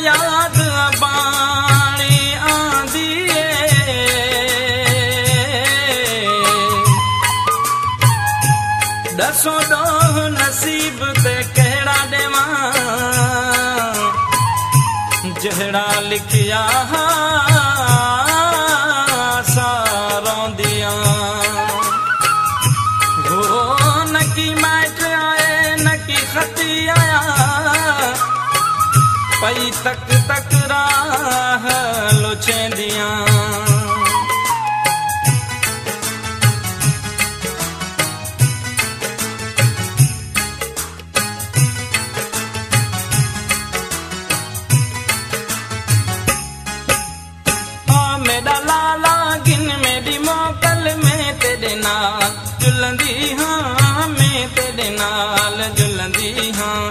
याद बाणी आंदी दसो डोह नसीब ते कहड़ा देवा जहड़ा लिखिया सारों दिया वो न की मैट आए न की खती आया पई तक तक राह लुचेंदियां मेरा लाला गिन मेरी मोकल में तेरे नाल जुलंदी हाँ मैं तेरे नाल जुलंदी हाँ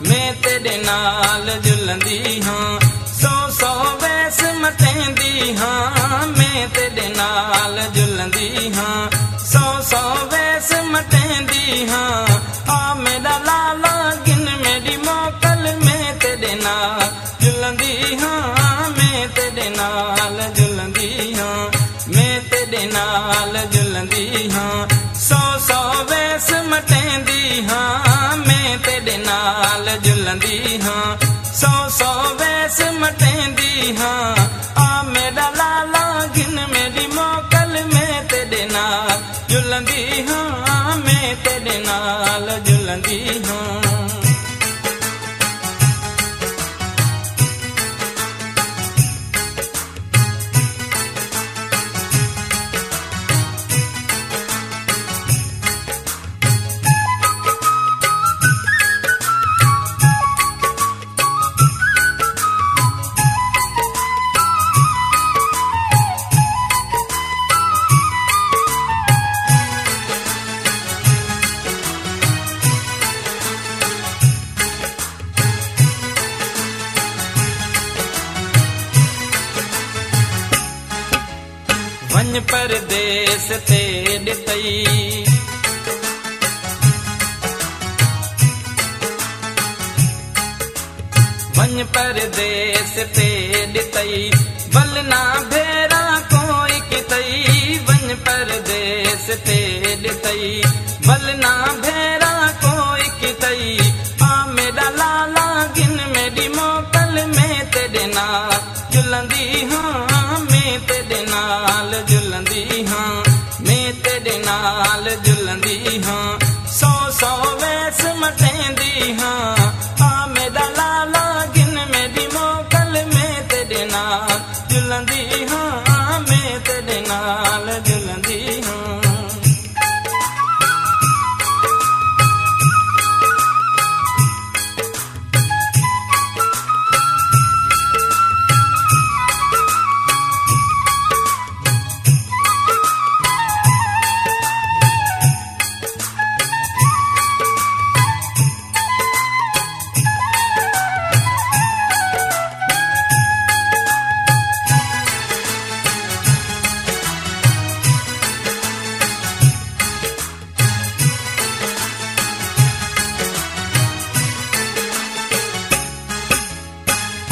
मैं तेरे नाल जुलंदी हाँ सौ वैस मटेंदी हाँ मैं तेरे नाल जुलंदी हाँ सौ वैस मटेंदी हाँ आ मेरा लाला गिन मेरी मोकल में तेरे नाल जुलंदी हाँ मैं तेरे नाल जुलंदी हाँ मैं तेरे नाल जुलंदी हाँ सौ वैस मटेंदी हाँ मैं तेरे नाल जुलंदी हाँ सौ वैस मटेंदी हाँ आ मेरा लाला गिन मेरी मोकल में तेरे नाल जुलंदी हाँ मैं तेरे नाल जुलंदी हाँ वन परदेस ते ॾितई वन परदेस ते ॾितई बल ना भेरा कोई कितई वन परदेस ते ॾितई बल ना भेरा कोई कितई आ मेरा लाला गिन मेरी मोकल में तेरे नाल जुलंदी हाँ मैं तेरे नाल जुलंदी हाँ मैं तेरे नाल जुलंदी हाँ सौ वैस मटेंदी हाँ आ मेरा लाला गिन मेरी मोकल में तेरे नाल जुलंदी हाँ मैं तेरे नाल जुलंदी हाँ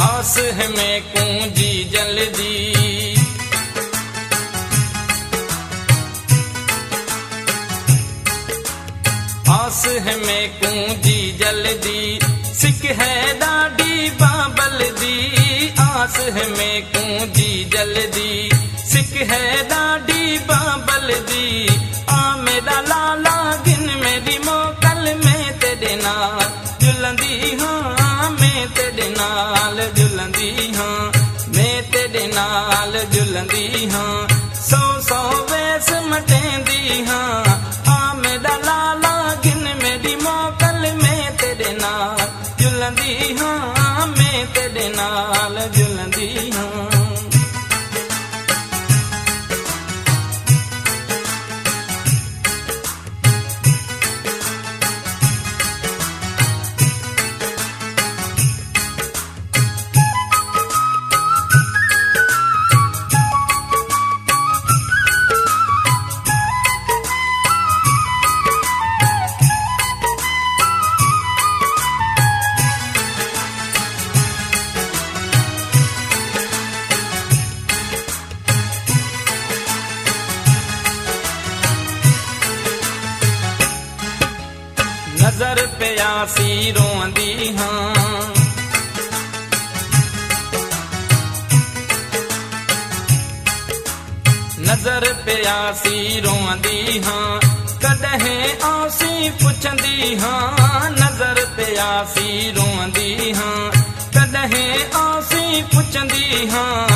आस है मैं कुंजी जल्दी आस है मैं कुंजी जल्दी सिक है डाडी बाबल दी आस है मैं कुंजी जल्दी सिक है डाडी बाबल दी आ मेरा लाला गिन मेरी मोकल में तेरे नाल जुलंदी हाँ मैं तेरे नाल जुलंदी हाँ मैं तेरे नाल जुलंदी हाँ सौ वैस मटेंदी हाँ आ मेरा लाला गिन मेरी मोकल में तेरे नाल जुलंदी हाँ मैं तेरे नाल जुलंदी हाँ ਪਿਆਸੀ ਰੋਂਦੀ ਹਾਂ नजर प्यासी रोंदी हाँ कदहें आसी पुछंदी हाँ नजर प्यासी रोंदी हाँ कदहें आसी पुछंदी हाँ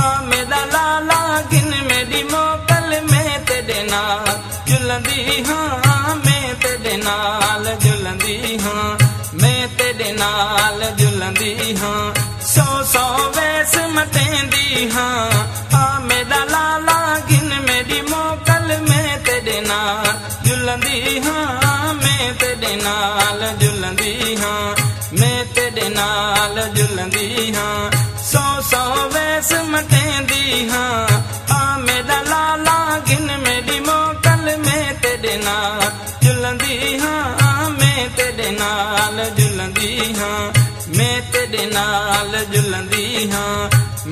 आ मेरा लाला गिन मेरी मोकल में तेरे नाल जुलंदी हाँ मैं तेरे नाल जुलंदी हाँ मैं तेरे नाल जुलंदी हाँ सौ सौ वैस मटेंदी हाँ आ मेरा लाला गिन मेरी मोकल में तेरे नाल जुलंदी हाँ मैं तेरे नाल जुलंदी हाँ मैं तेरे नाल जुलंदी हाँ सौ सौ वैस मटेंदी हाँ आ मेरा लाला गिन मेरी मोकल में तेरे नाल जुलंदी हाँ मैं तेरे नाल जुलंदी हाँ मैं तेरे नाल जुलंदी हाँ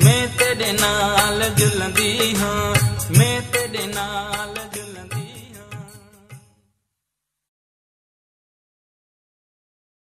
मैं तेरे नाल जुलंदी हाँ मैं तेरे नाल